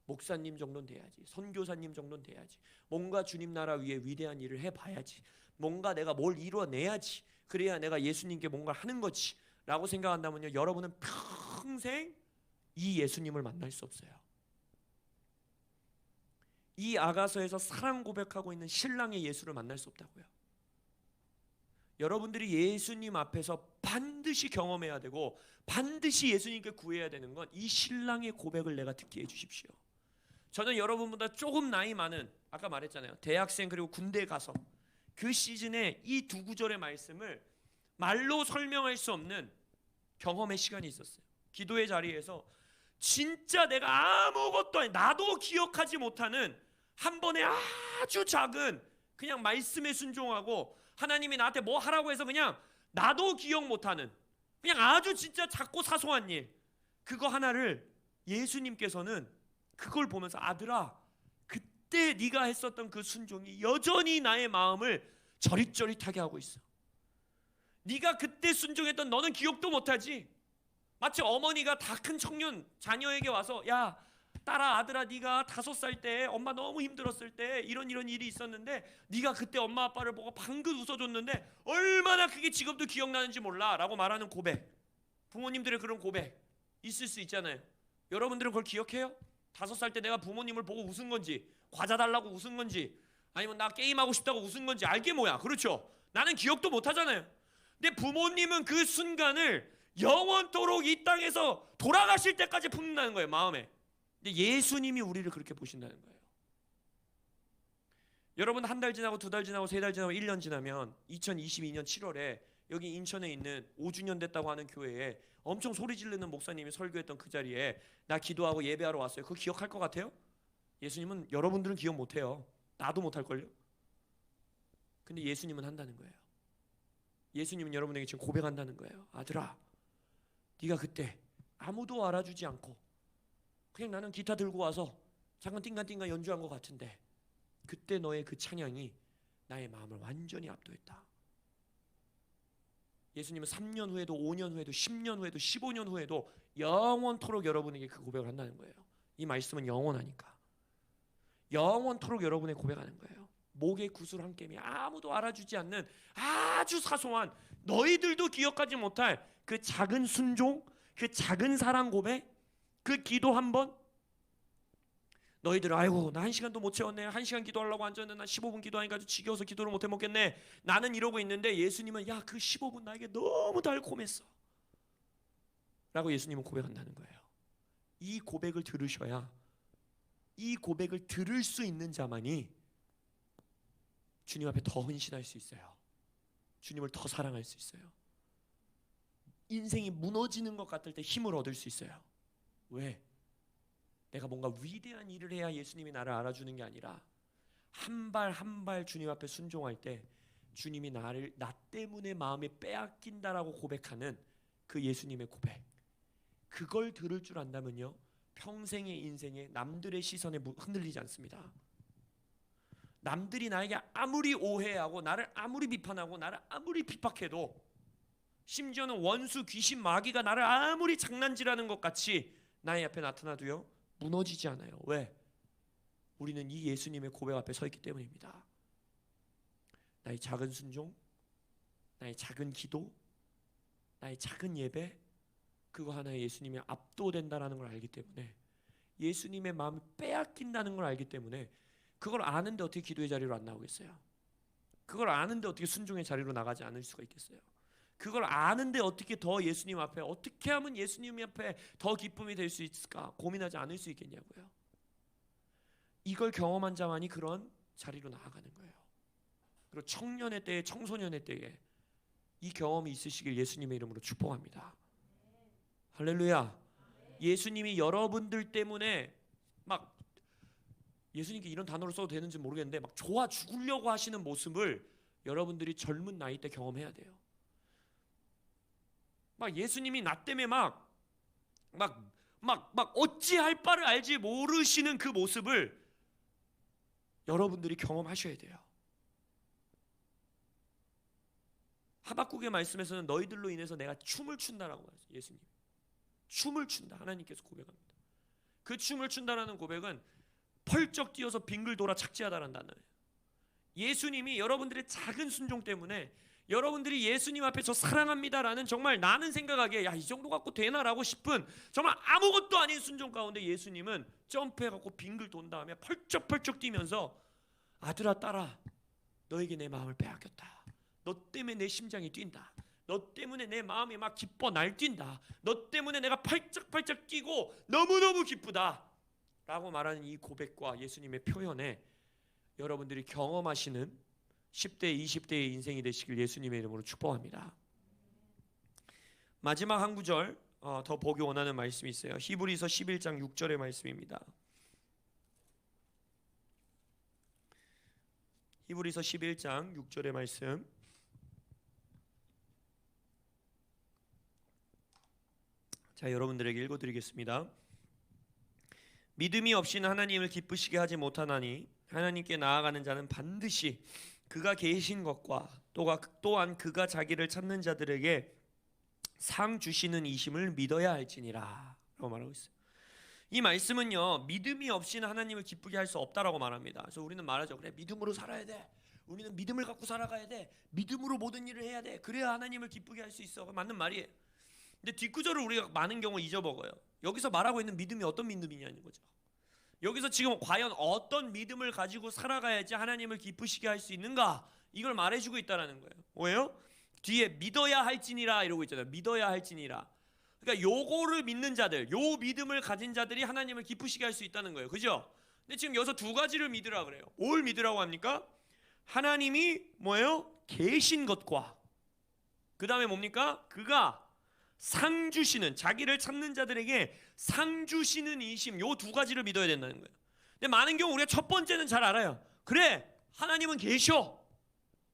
S1: 목사님 정도는 돼야지, 선교사님 정도는 돼야지, 뭔가 주님 나라 위에 위대한 일을 해봐야지, 뭔가 내가 뭘 이뤄내야지, 그래야 내가 예수님께 뭔가를 하는 거지 라고 생각한다면요, 여러분은 평생 이 예수님을 만날 수 없어요. 이 아가서에서 사랑 고백하고 있는 신랑의 예수를 만날 수 없다고요. 여러분들이 예수님 앞에서 반드시 경험해야 되고 반드시 예수님께 구해야 되는 건 이 신랑의 고백을 내가 듣게 해주십시오. 저는 여러분보다 조금 나이 많은, 아까 말했잖아요, 대학생 그리고 군대 가서 그 시즌에 이 두 구절의 말씀을 말로 설명할 수 없는 경험의 시간이 있었어요. 기도의 자리에서 진짜 내가 아무것도 아니, 나도 기억하지 못하는 한 번의 아주 작은 그냥 말씀에 순종하고 하나님이 나한테 뭐 하라고 해서 그냥 나도 기억 못하는 그냥 아주 진짜 작고 사소한 일, 그거 하나를 예수님께서는 그걸 보면서 아들아, 그때 네가 했었던 그 순종이 여전히 나의 마음을 저릿저릿하게 하고 있어. 네가 그때 순종했던 너는 기억도 못하지. 마치 어머니가 다 큰 청년 자녀에게 와서 야 딸아 아들아 네가 5살 때 엄마 너무 힘들었을 때 이런 일이 있었는데 네가 그때 엄마 아빠를 보고 방긋 웃어줬는데 얼마나 그게 지금도 기억나는지 몰라 라고 말하는 고백, 부모님들의 그런 고백 있을 수 있잖아요. 여러분들은 그걸 기억해요? 5살 때 내가 부모님을 보고 웃은 건지, 과자 달라고 웃은 건지, 아니면 나 게임하고 싶다고 웃은 건지 알게 뭐야. 그렇죠? 나는 기억도 못 하잖아요. 근데 부모님은 그 순간을 영원토록 이 땅에서 돌아가실 때까지 품는다는 거예요, 마음에. 근데 예수님이 우리를 그렇게 보신다는 거예요. 여러분, 한 달 지나고 2달 지나고 3달 지나고 1년 지나면 2022년 7월에 여기 인천에 있는 5주년 됐다고 하는 교회에 엄청 소리 지르는 목사님이 설교했던 그 자리에 나 기도하고 예배하러 왔어요. 그거 기억할 것 같아요? 예수님은, 여러분들은 기억 못해요. 나도 못할걸요? 근데 예수님은 한다는 거예요. 예수님은 여러분에게 지금 고백한다는 거예요. 아들아, 네가 그때 아무도 알아주지 않고 그냥 나는 기타 들고 와서 잠깐 띵간띵간 연주한 것 같은데 그때 너의 그 찬양이 나의 마음을 완전히 압도했다. 예수님은 3년 후에도 5년 후에도 10년 후에도 15년 후에도 영원토록 여러분에게 그 고백을 한다는 거예요. 이 말씀은 영원하니까 영원토록 여러분의 고백하는 거예요. 목의 구슬 한 깸이 아무도 알아주지 않는 아주 사소한, 너희들도 기억하지 못할 그 작은 순종, 그 작은 사랑 고백, 그 기도 한 번. 너희들 아이고 나 1시간도 못 채웠네, 1시간 기도하려고 앉았는데 나 15분 기도하니까 지겨워서 기도를 못 해먹겠네, 나는 이러고 있는데 예수님은 야 그 15분 나에게 너무 달콤했어 라고 예수님은 고백한다는 거예요. 이 고백을 들으셔야, 이 고백을 들을 수 있는 자만이 주님 앞에 더 헌신할 수 있어요. 주님을 더 사랑할 수 있어요. 인생이 무너지는 것 같을 때 힘을 얻을 수 있어요. 왜? 내가 뭔가 위대한 일을 해야 예수님이 나를 알아주는 게 아니라 한 발 한 발 주님 앞에 순종할 때 주님이 나를 나 때문에 마음이 빼앗긴다라고 고백하는 그 예수님의 고백, 그걸 들을 줄 안다면요 평생의 인생에 남들의 시선에 흔들리지 않습니다. 남들이 나에게 아무리 오해하고 나를 아무리 비판하고 나를 아무리 핍박해도, 심지어는 원수, 귀신, 마귀가 나를 아무리 장난질하는 것 같이 나의 앞에 나타나도요 무너지지 않아요. 왜? 우리는 이 예수님의 고백 앞에 서 있기 때문입니다. 나의 작은 순종, 나의 작은 기도, 나의 작은 예배, 그거 하나에 예수님이 압도된다라는 걸 알기 때문에, 예수님의 마음이 빼앗긴다는 걸 알기 때문에, 그걸 아는데 어떻게 기도의 자리로 안 나오겠어요? 그걸 아는데 어떻게 순종의 자리로 나가지 않을 수가 있겠어요? 그걸 아는데 어떻게 더 예수님 앞에, 어떻게 하면 예수님 앞에 더 기쁨이 될 수 있을까 고민하지 않을 수 있겠냐고요. 이걸 경험한 자만이 그런 자리로 나아가는 거예요. 그리고 청년의 때에, 청소년의 때에 이 경험이 있으시길 예수님의 이름으로 축복합니다. 할렐루야. 예수님이 여러분들 때문에 막, 예수님께 이런 단어를 써도 되는지 모르겠는데 막 좋아 죽으려고 하시는 모습을 여러분들이 젊은 나이 때 경험해야 돼요. 막 예수님이 나 때문에 막 어찌할 바를 알지 모르시는 그 모습을 여러분들이 경험하셔야 돼요. 하박국의 말씀에서는 너희들로 인해서 내가 춤을 춘다라고 말했어요. 예수님 춤을 춘다, 하나님께서 고백합니다. 그 춤을 춘다라는 고백은 펄쩍 뛰어서 빙글 돌아 착지하다라는 단어예요. 예수님이 여러분들의 작은 순종 때문에, 여러분들이 예수님 앞에 저 사랑합니다라는, 정말 나는 생각하기에 야 이 정도 갖고 되나라고 싶은 정말 아무것도 아닌 순종 가운데 예수님은 점프해갖고 빙글 돈 다음에 펄쩍펄쩍 뛰면서 아들아 딸아 너에게 내 마음을 빼앗겼다, 너 때문에 내 심장이 뛴다. 너 때문에 내 마음이 막 기뻐 날뛴다. 너 때문에 내가 팔짝팔짝 뛰고 너무너무 기쁘다 라고 말하는 이 고백과 예수님의 표현에 여러분들이 경험하시는 10대, 20대의 인생이 되시길 예수님의 이름으로 축복합니다. 마지막 한 구절 더 보기 원하는 말씀이 있어요. 히브리서 11장 6절의 말씀입니다. 히브리서 11장 6절의 말씀. 자, 여러분들에게 읽어드리겠습니다. 믿음이 없이는 하나님을 기쁘시게 하지 못하나니 하나님께 나아가는 자는 반드시 그가 계신 것과 또한 그가 자기를 찾는 자들에게 상 주시는 이심을 믿어야 할지니라 라고 말하고 있어요. 이 말씀은요, 믿음이 없이는 하나님을 기쁘게 할 수 없다라고 말합니다. 그래서 우리는 말하죠. 그래, 믿음으로 살아야 돼. 우리는 믿음을 갖고 살아가야 돼. 믿음으로 모든 일을 해야 돼. 그래야 하나님을 기쁘게 할 수 있어. 맞는 말이에요. 근데 뒷구절을 우리가 많은 경우 잊어먹어요. 여기서 말하고 있는 믿음이 어떤 믿음이냐는 거죠. 여기서 지금 과연 어떤 믿음을 가지고 살아가야지 하나님을 기쁘시게 할 수 있는가, 이걸 말해주고 있다는 거예요. 왜요? 뒤에 믿어야 할지니라 이러고 있잖아요. 믿어야 할지니라. 그러니까 요거를 믿는 자들, 요 믿음을 가진 자들이 하나님을 기쁘시게 할 수 있다는 거예요. 그죠? 근데 지금 여기서 두 가지를 믿으라 그래요. 뭘 믿으라고 합니까? 하나님이 뭐예요? 계신 것과 그 다음에 뭡니까? 그가 상 주시는, 자기를 찾는 자들에게 상 주시는 이심, 요 두 가지를 믿어야 된다는 거예요. 근데 많은 경우 우리가 첫 번째는 잘 알아요. 그래, 하나님은 계셔.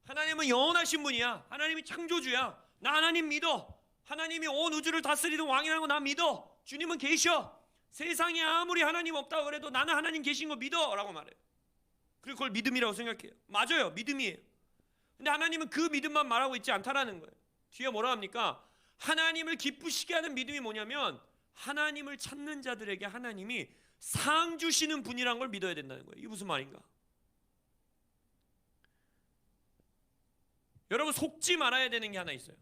S1: 하나님은 영원하신 분이야. 하나님이 창조주야. 나 하나님 믿어. 하나님이 온 우주를 다스리는 왕이라는 거 나 믿어. 주님은 계셔. 세상에 아무리 하나님 없다고 그래도 나는 하나님 계신 거 믿어 라고 말해요. 그리고 그걸 믿음이라고 생각해요. 맞아요, 믿음이에요. 근데 하나님은 그 믿음만 말하고 있지 않다라는 거예요. 뒤에 뭐라 합니까? 하나님을 기쁘시게 하는 믿음이 뭐냐면 하나님을 찾는 자들에게 하나님이 상 주시는 분이란 걸 믿어야 된다는 거예요. 이게 무슨 말인가? 여러분, 속지 말아야 되는 게 하나 있어요.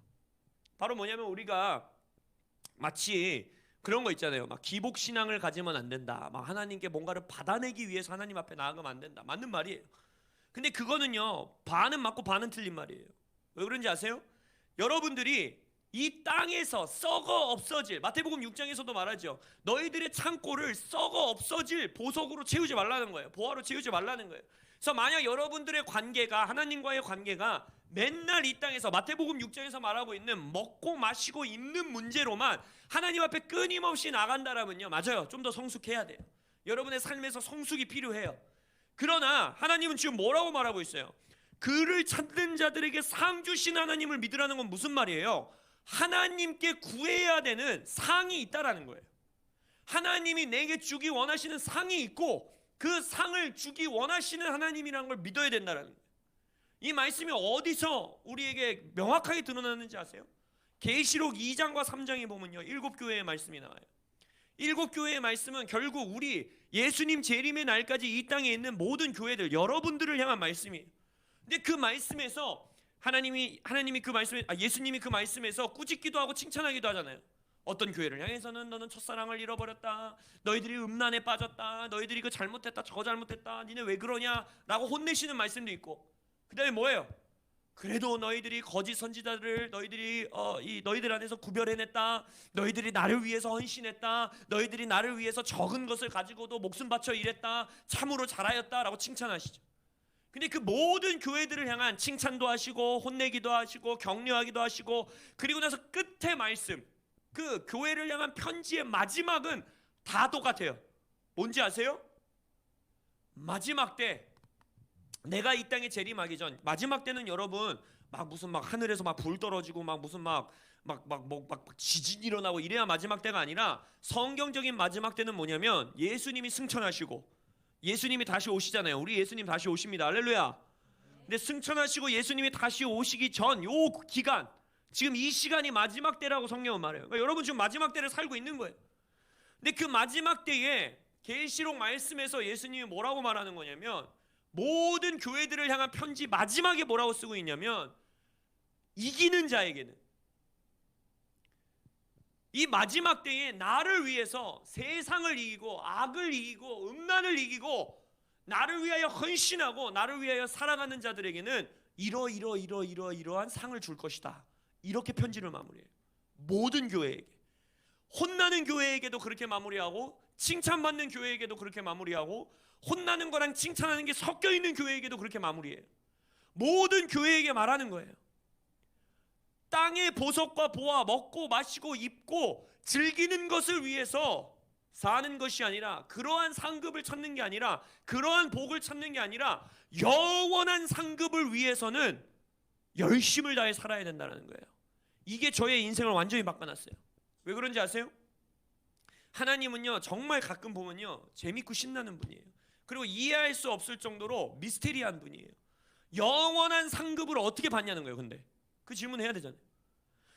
S1: 바로 뭐냐면 우리가 마치 그런 거 있잖아요. 막 기복신앙을 가지면 안 된다. 막 하나님께 뭔가를 받아내기 위해서 하나님 앞에 나아가면 안 된다. 맞는 말이에요. 근데 그거는요, 반은 맞고 반은 틀린 말이에요. 왜 그런지 아세요? 여러분들이 이 땅에서 썩어 없어질, 마태복음 6장에서도 말하죠. 너희들의 창고를 썩어 없어질 보석으로 채우지 말라는 거예요. 보화로 채우지 말라는 거예요. 그래서 만약 여러분들의 관계가, 하나님과의 관계가 맨날 이 땅에서 마태복음 6장에서 말하고 있는 먹고 마시고 입는 문제로만 하나님 앞에 끊임없이 나간다라면요, 맞아요, 좀 더 성숙해야 돼요. 여러분의 삶에서 성숙이 필요해요. 그러나 하나님은 지금 뭐라고 말하고 있어요? 그를 찾는 자들에게 상 주신 하나님을 믿으라는 건 무슨 말이에요? 하나님께 구해야 되는 상이 있다라는 거예요. 하나님이 내게 주기 원하시는 상이 있고 그 상을 주기 원하시는 하나님이라는 걸 믿어야 된다는 거예요. 이 말씀이 어디서 우리에게 명확하게 드러나는지 아세요? 계시록 2장과 3장에 보면요, 7교회의 말씀이 나와요. 7교회의 말씀은 결국 우리 예수님 재림의 날까지 이 땅에 있는 모든 교회들, 여러분들을 향한 말씀이에요. 근데 그 말씀에서 하나님이 그 말씀에, 예수님이 그 말씀에서 꾸짖기도 하고 칭찬하기도 하잖아요. 어떤 교회를 향해서는 너는 첫사랑을 잃어버렸다, 너희들이 음란에 빠졌다, 너희들이 그 잘못했다, 저거 잘못했다, 니네 왜 그러냐 라고 혼내시는 말씀도 있고, 그 다음에 뭐예요? 그래도 너희들이 거짓 선지자들을 너희들 안에서 구별해냈다, 너희들이 나를 위해서 헌신했다, 너희들이 나를 위해서 적은 것을 가지고도 목숨 바쳐 일했다, 참으로 잘하였다 라고 칭찬하시죠. 근데 그 모든 교회들을 향한 칭찬도 하시고 혼내기도 하시고 격려하기도 하시고, 그리고 나서 끝에 말씀, 그 교회를 향한 편지의 마지막은 다 똑같아요. 뭔지 아세요? 마지막 때, 내가 이 땅에 재림하기 전, 마지막 때는 여러분 막 무슨 막 하늘에서 막 불 떨어지고 막 무슨 막 지진이 일어나고 이래야 마지막 때가 아니라, 성경적인 마지막 때는 뭐냐면 예수님이 승천하시고 예수님이 다시 오시잖아요. 우리 예수님 다시 오십니다. 할렐루야. 근데 승천하시고 예수님이 다시 오시기 전 요 기간, 지금 이 시간이 마지막 때라고 성경은 말해요. 그러니까 여러분 지금 마지막 때를 살고 있는 거예요. 근데 그 마지막 때에 계시록 말씀에서 예수님이 뭐라고 말하는 거냐면, 모든 교회들을 향한 편지 마지막에 뭐라고 쓰고 있냐면, 이기는 자에게는, 이 마지막 때에 나를 위해서 세상을 이기고 악을 이기고 음란을 이기고 나를 위하여 헌신하고 나를 위하여 살아가는 자들에게는 이러한 상을 줄 것이다. 이렇게 편지를 마무리해요. 모든 교회에게. 혼나는 교회에게도 그렇게 마무리하고, 칭찬받는 교회에게도 그렇게 마무리하고, 혼나는 거랑 칭찬하는 게 섞여 있는 교회에게도 그렇게 마무리해요. 모든 교회에게 말하는 거예요. 땅의 보석과 보화, 먹고 마시고 입고 즐기는 것을 위해서 사는 것이 아니라, 그러한 상급을 찾는 게 아니라, 그러한 복을 찾는 게 아니라 영원한 상급을 위해서는 열심을 다해 살아야 된다는 거예요. 이게 저의 인생을 완전히 바꿔놨어요. 왜 그런지 아세요? 하나님은요, 정말 가끔 보면요, 재밌고 신나는 분이에요. 그리고 이해할 수 없을 정도로 미스테리한 분이에요. 영원한 상급을 어떻게 받냐는 거예요. 근데 그 질문 해야 되잖아요.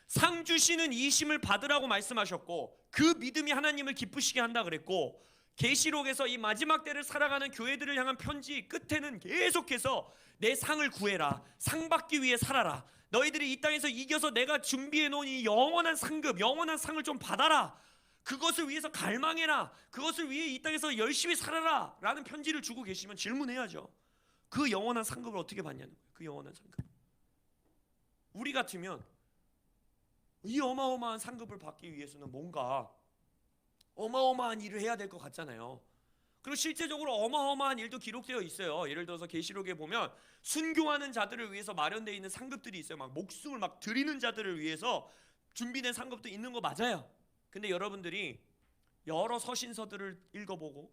S1: 상 주시는 이심을 받으라고 말씀하셨고, 그 믿음이 하나님을 기쁘시게 한다 그랬고, 계시록에서 이 마지막 때를 살아가는 교회들을 향한 편지 끝에는 계속해서 내 상을 구해라, 상 받기 위해 살아라, 너희들이 이 땅에서 이겨서 내가 준비해 놓은 이 영원한 상급, 영원한 상을 좀 받아라, 그것을 위해서 갈망해라, 그것을 위해 이 땅에서 열심히 살아라 라는 편지를 주고 계시면 질문해야죠. 그 영원한 상급을 어떻게 받냐는 거예요. 그 영원한 상급. 우리 같으면 이 어마어마한 상급을 받기 위해서는 뭔가 어마어마한 일을 해야 될 것 같잖아요. 그리고 실제적으로 어마어마한 일도 기록되어 있어요. 예를 들어서 계시록에 보면 순교하는 자들을 위해서 마련되어 있는 상급들이 있어요. 막 목숨을 막 드리는 자들을 위해서 준비된 상급도 있는 거 맞아요. 근데 여러분들이 여러 서신서들을 읽어보고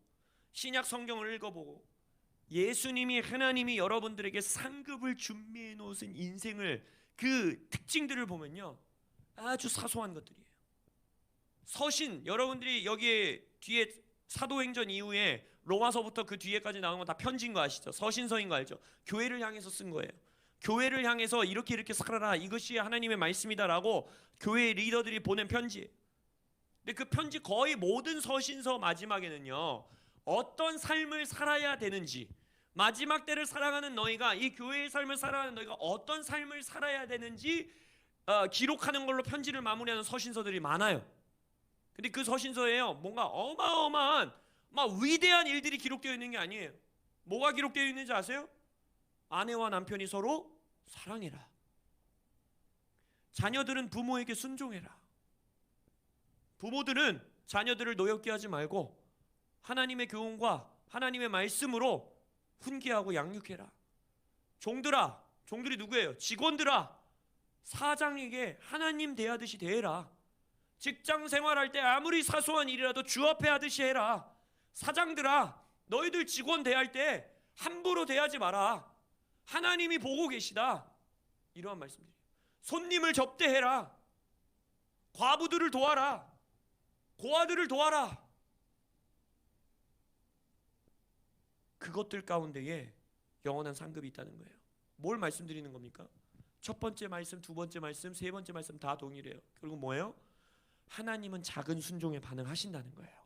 S1: 신약 성경을 읽어보고 예수님이, 하나님이 여러분들에게 상급을 준비해 놓으신 인생을, 그 특징들을 보면요, 아주 사소한 것들이에요. 서신, 여러분들이 여기에 뒤에 사도행전 이후에 로마서부터 그 뒤에까지 나오는 건 다 편지인 거 아시죠? 서신서인 거 알죠? 교회를 향해서 쓴 거예요. 교회를 향해서 이렇게 살아라, 이것이 하나님의 말씀이다라고 교회 리더들이 보낸 편지. 근데 그 편지 거의 모든 서신서 마지막에는요, 어떤 삶을 살아야 되는지, 마지막 때를 살아가는 너희가, 이 교회의 삶을 살아가는 너희가 어떤 삶을 살아야 되는지 기록하는 걸로 편지를 마무리하는 서신서들이 많아요. 근데 그 서신서에요, 뭔가 어마어마한 막 위대한 일들이 기록되어 있는 게 아니에요. 뭐가 기록되어 있는지 아세요? 아내와 남편이 서로 사랑해라, 자녀들은 부모에게 순종해라, 부모들은 자녀들을 노엽게 하지 말고 하나님의 교훈과 하나님의 말씀으로 훈계하고 양육해라, 종들아, 종들이 누구예요? 직원들아, 사장에게 하나님 대하듯이 대해라, 직장 생활할 때 아무리 사소한 일이라도 주 앞에 하듯이 해라, 사장들아, 너희들 직원 대할 때 함부로 대하지 마라, 하나님이 보고 계시다. 이러한 말씀들이에요. 손님을 접대해라, 과부들을 도와라, 고아들을 도와라. 그것들 가운데에 영원한 상급이 있다는 거예요. 뭘 말씀드리는 겁니까? 첫 번째 말씀, 두 번째 말씀, 세 번째 말씀 다 동일해요. 결국 뭐예요? 하나님은 작은 순종에 반응하신다는 거예요.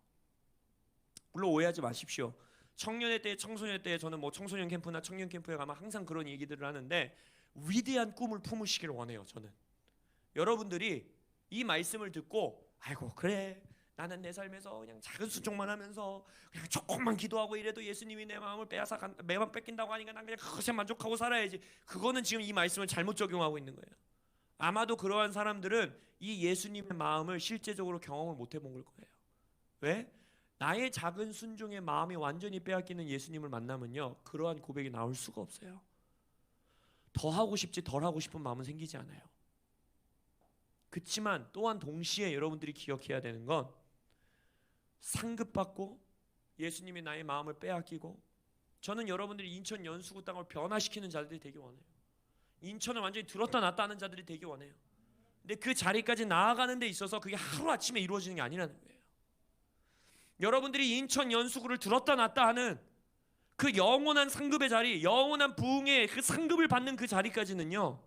S1: 물론 오해하지 마십시오. 청년의 때, 청소년 때, 저는 뭐 청소년 캠프나 청년 캠프에 가면 항상 그런 얘기들을 하는데, 위대한 꿈을 품으시길 원해요. 저는 여러분들이 이 말씀을 듣고, 아이고 그래, 나는 내 삶에서 그냥 작은 순종만 하면서 그냥 조금만 기도하고 이래도 예수님이 내 마음을 빼앗아 매번 뺏긴다고 하니까 난 그냥 그것에 만족하고 살아야지. 그거는 지금 이 말씀을 잘못 적용하고 있는 거예요. 아마도 그러한 사람들은 이 예수님의 마음을 실제적으로 경험을 못 해본 걸 거예요. 왜? 나의 작은 순종의 마음이 완전히 빼앗기는 예수님을 만나면요, 그러한 고백이 나올 수가 없어요. 더 하고 싶지 덜 하고 싶은 마음은 생기지 않아요. 그렇지만 또한 동시에 여러분들이 기억해야 되는 건, 상급받고 예수님이 나의 마음을 빼앗기고, 저는 여러분들이 인천 연수구 땅을 변화시키는 자들이 되기 원해요. 인천을 완전히 들었다 놨다 하는 자들이 되기 원해요. 근데 그 자리까지 나아가는 데 있어서 그게 하루아침에 이루어지는 게 아니라는 거예요. 여러분들이 인천 연수구를 들었다 놨다 하는 그 영원한 상급의 자리, 영원한 부흥의 그 상급을 받는 그 자리까지는요,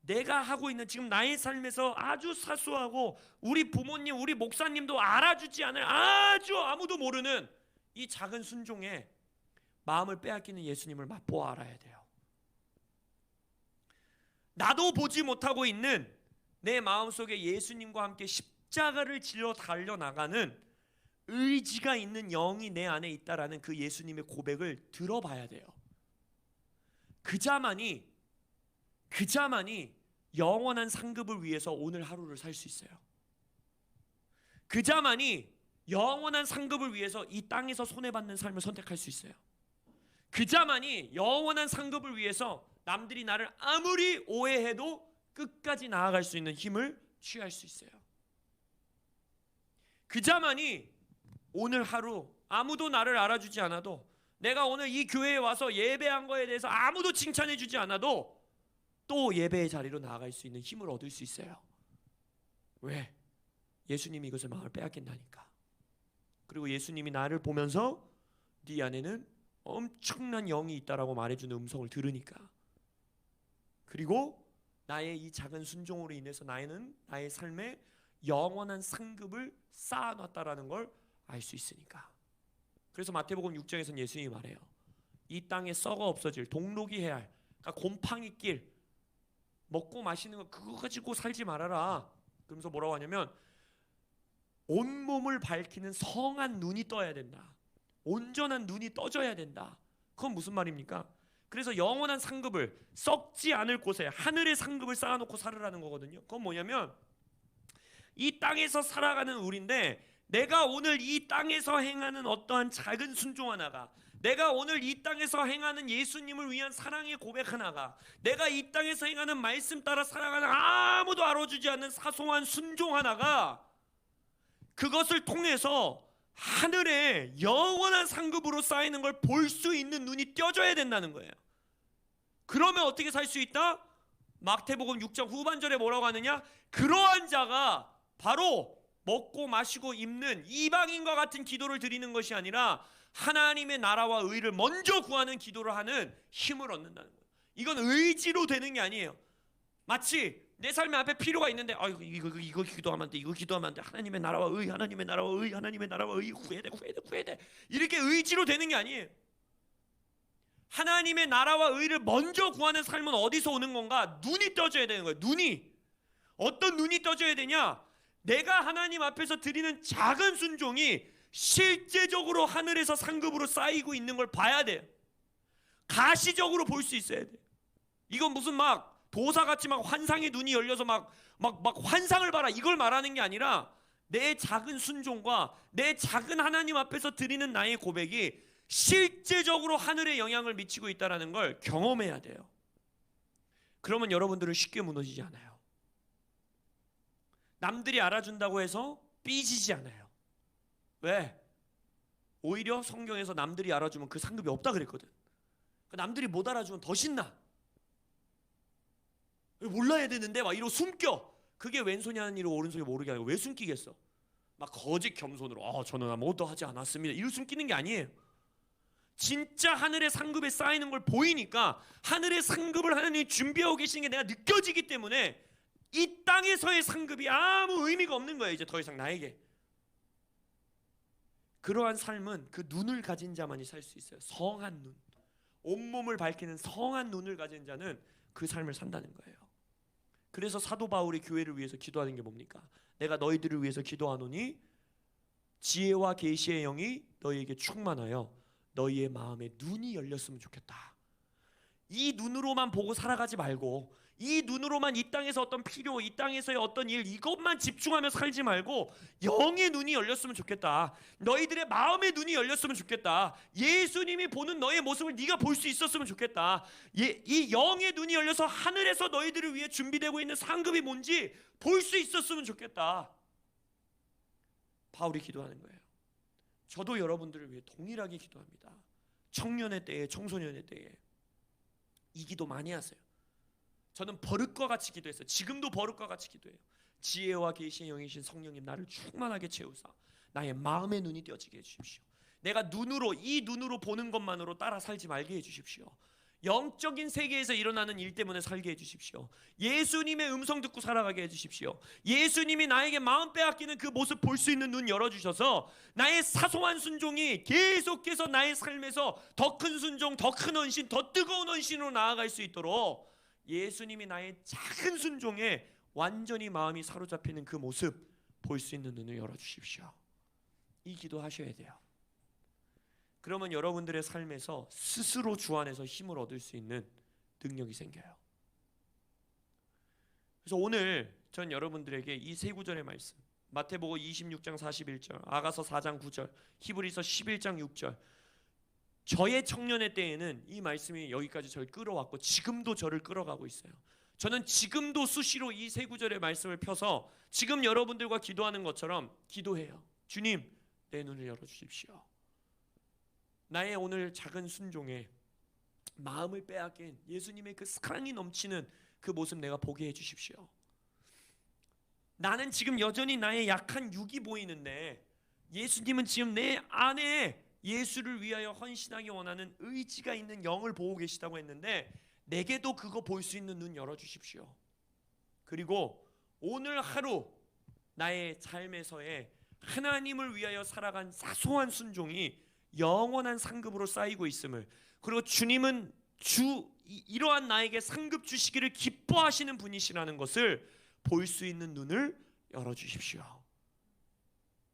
S1: 내가 하고 있는 지금 나의 삶에서 아주 사소하고 우리 부모님, 우리 목사님도 알아주지 않을, 아주 아무도 모르는 이 작은 순종에 마음을 빼앗기는 예수님을 맛보아 알아야 돼요. 나도 보지 못하고 있는 내 마음속에 예수님과 함께 십자가를 질러 달려나가는 의지가 있는 영이 내 안에 있다라는 그 예수님의 고백을 들어봐야 돼요. 그자만이 영원한 상급을 위해서 오늘 하루를 살 수 있어요. 그자만이 영원한 상급을 위해서 이 땅에서 손해받는 삶을 선택할 수 있어요. 그자만이 영원한 상급을 위해서 남들이 나를 아무리 오해해도 끝까지 나아갈 수 있는 힘을 취할 수 있어요. 그자만이 오늘 하루 아무도 나를 알아주지 않아도, 내가 오늘 이 교회에 와서 예배한 거에 대해서 아무도 칭찬해 주지 않아도 또 예배의 자리로 나아갈 수 있는 힘을 얻을 수 있어요. 왜? 예수님이 이것을 마음을 빼앗긴다니까. 그리고 예수님이 나를 보면서 네 안에는 엄청난 영이 있다라고 말해주는 음성을 들으니까. 그리고 나의 이 작은 순종으로 인해서 나의 삶에 영원한 상급을 쌓아놨다라는 걸 알 수 있으니까. 그래서 마태복음 6장에서는 예수님이 말해요. 이 땅에 썩어 없어질 동록이 해할, 그러니까 곰팡이 길, 먹고 마시는 거 그거 가지고 살지 말아라. 그러면서 뭐라고 하냐면 온몸을 밝히는 성한 눈이 떠야 된다. 온전한 눈이 떠져야 된다. 그건 무슨 말입니까? 그래서 영원한 상급을, 썩지 않을 곳에 하늘의 상급을 쌓아놓고 살으라는 거거든요. 그건 뭐냐면 이 땅에서 살아가는 우리인데, 내가 오늘 이 땅에서 행하는 어떠한 작은 순종 하나가, 내가 오늘 이 땅에서 행하는 예수님을 위한 사랑의 고백 하나가, 내가 이 땅에서 행하는 말씀 따라 살아가는 아무도 알아주지 않는 사소한 순종 하나가, 그것을 통해서 하늘의 영원한 상급으로 쌓이는 걸 볼 수 있는 눈이 떼어져야 된다는 거예요. 그러면 어떻게 살 수 있다? 마태복음 6장 후반절에 뭐라고 하느냐? 그러한 자가 바로 먹고 마시고 입는 이방인과 같은 기도를 드리는 것이 아니라 하나님의 나라와 의를 먼저 구하는 기도를 하는 힘을 얻는다는 거예요. 이건 의지로 되는 게 아니에요. 마치 내 삶의 앞에 필요가 있는데 이거 기도하면 안 돼, 이거 기도하면 안 돼, 하나님의 나라와 의, 하나님의 나라와 의, 하나님의 나라와 의, 구해야 돼 이렇게 의지로 되는 게 아니에요. 하나님의 나라와 의를 먼저 구하는 삶은 어디서 오는 건가? 눈이 떠져야 되는 거예요. 눈이. 어떤 눈이 떠져야 되냐? 내가 하나님 앞에서 드리는 작은 순종이 실제적으로 하늘에서 상급으로 쌓이고 있는 걸 봐야 돼요. 가시적으로 볼 수 있어야 돼요. 이건 무슨 막 도사같이 막 환상의 눈이 열려서 막 환상을 봐라 이걸 말하는 게 아니라, 내 작은 순종과 내 작은 하나님 앞에서 드리는 나의 고백이 실제적으로 하늘에 영향을 미치고 있다는 걸 경험해야 돼요. 그러면 여러분들은 쉽게 무너지지 않아요. 남들이 알아준다고 해서 삐지지 않아요. 왜? 오히려 성경에서 남들이 알아주면 그 상급이 없다 그랬거든. 남들이 못 알아주면 더 신나. 몰라야 되는데 막 이러고 숨겨. 그게 왼손이 하는 일을 오른손이 모르게 하는 거. 왜 숨기겠어? 막 거짓 겸손으로 저는 아무것도 하지 않았습니다 이를 숨기는 게 아니에요. 진짜 하늘의 상급에 쌓이는 걸 보이니까, 하늘의 상급을 하나님이 준비하고 계시는 게 내가 느껴지기 때문에 이 땅에서의 상급이 아무 의미가 없는 거예요. 이제 더 이상 나에게. 그러한 삶은 그 눈을 가진 자만이 살 수 있어요. 성한 눈, 온몸을 밝히는 성한 눈을 가진 자는 그 삶을 산다는 거예요. 그래서 사도 바울이 교회를 위해서 기도하는 게 뭡니까? 내가 너희들을 위해서 기도하노니 지혜와 계시의 영이 너희에게 충만하여 너희의 마음에 눈이 열렸으면 좋겠다. 이 눈으로만 보고 살아가지 말고, 이 눈으로만 이 땅에서 어떤 필요, 이 땅에서의 어떤 일, 이것만 집중하며 살지 말고 영의 눈이 열렸으면 좋겠다. 너희들의 마음의 눈이 열렸으면 좋겠다. 예수님이 보는 너의 모습을 네가 볼 수 있었으면 좋겠다. 이 영의 눈이 열려서 하늘에서 너희들을 위해 준비되고 있는 상급이 뭔지 볼 수 있었으면 좋겠다. 바울이 기도하는 거예요. 저도 여러분들을 위해 동일하게 기도합니다. 청년의 때에, 청소년의 때에 이 기도 많이 하세요. 저는 버릇과 같이 기도했어요. 지금도 버릇과 같이 기도해요. 지혜와 계시의 영이신 성령님, 나를 충만하게 채우사 나의 마음의 눈이 띄어지게 해주십시오. 내가 이 눈으로 보는 것만으로 따라 살지 말게 해주십시오. 영적인 세계에서 일어나는 일 때문에 살게 해주십시오. 예수님의 음성 듣고 살아가게 해주십시오. 예수님이 나에게 마음 빼앗기는 그 모습 볼 수 있는 눈 열어주셔서 나의 사소한 순종이 계속해서 나의 삶에서 더 큰 순종, 더 큰 헌신, 더 뜨거운 헌신으로 나아갈 수 있도록 예수님이 나의 작은 순종에 완전히 마음이 사로잡히는 그 모습 볼 수 있는 눈을 열어주십시오. 이 기도 하셔야 돼요. 그러면 여러분들의 삶에서 스스로 주 안에서 힘을 얻을 수 있는 능력이 생겨요. 그래서 오늘 전 여러분들에게 이 세 구절의 말씀, 마태복음 26장 41절, 아가서 4장 9절, 히브리서 11장 6절, 저의 청년의 때에는 이 말씀이 여기까지 저를 끌어왔고 지금도 저를 끌어가고 있어요. 저는 지금도 수시로 이 세 구절의 말씀을 펴서 지금 여러분들과 기도하는 것처럼 기도해요. 주님, 내 눈을 열어주십시오. 나의 오늘 작은 순종에 마음을 빼앗긴 예수님의 그 사랑이 넘치는 그 모습 내가 보게 해주십시오. 나는 지금 여전히 나의 약한 육이 보이는데 예수님은 지금 내 안에 예수를 위하여 헌신하기 원하는 의지가 있는 영을 보고 계시다고 했는데 내게도 그거 볼 수 있는 눈 열어주십시오. 그리고 오늘 하루 나의 삶에서의 하나님을 위하여 살아간 사소한 순종이 영원한 상급으로 쌓이고 있음을, 그리고 주님은 이러한 나에게 상급 주시기를 기뻐하시는 분이시라는 것을 볼 수 있는 눈을 열어주십시오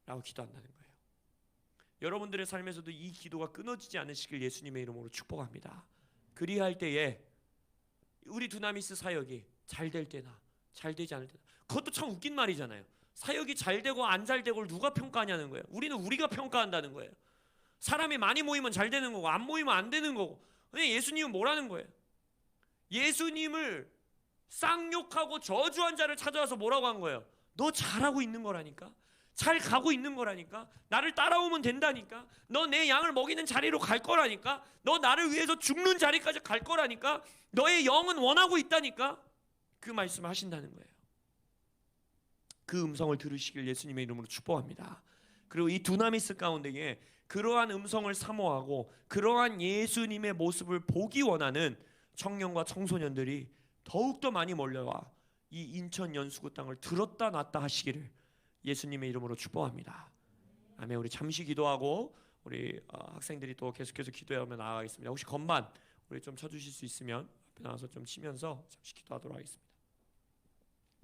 S1: 라고 기도한다는 거예요. 여러분들의 삶에서도 이 기도가 끊어지지 않으시길 예수님의 이름으로 축복합니다. 그리할 때에 우리 두나미스 사역이 잘 될 때나 잘 되지 않을 때나, 그것도 참 웃긴 말이잖아요. 사역이 잘 되고 안 잘 되고를 누가 평가하냐는 거예요. 우리는 우리가 평가한다는 거예요. 사람이 많이 모이면 잘 되는 거고 안 모이면 안 되는 거고. 근데 예수님은 뭐라는 거예요? 예수님을 쌍욕하고 저주한 자를 찾아와서 뭐라고 한 거예요? 너 잘하고 있는 거라니까, 잘 가고 있는 거라니까, 나를 따라오면 된다니까, 너 내 양을 먹이는 자리로 갈 거라니까, 너 나를 위해서 죽는 자리까지 갈 거라니까, 너의 영은 원하고 있다니까, 그 말씀을 하신다는 거예요. 그 음성을 들으시길 예수님의 이름으로 축복합니다. 그리고 이 두나미스 가운데에 그러한 음성을 사모하고 그러한 예수님의 모습을 보기 원하는 청년과 청소년들이 더욱더 많이 몰려와 이 인천 연수구 땅을 들었다 놨다 하시기를 예수님의 이름으로 축복합니다. 아멘. 우리 잠시 기도하고 우리 학생들이 또 계속해서 기도하며 나아가겠습니다. 혹시 건반 우리 좀 쳐주실 수 있으면 앞에 나와서 좀 치면서 잠시 기도하도록 하겠습니다.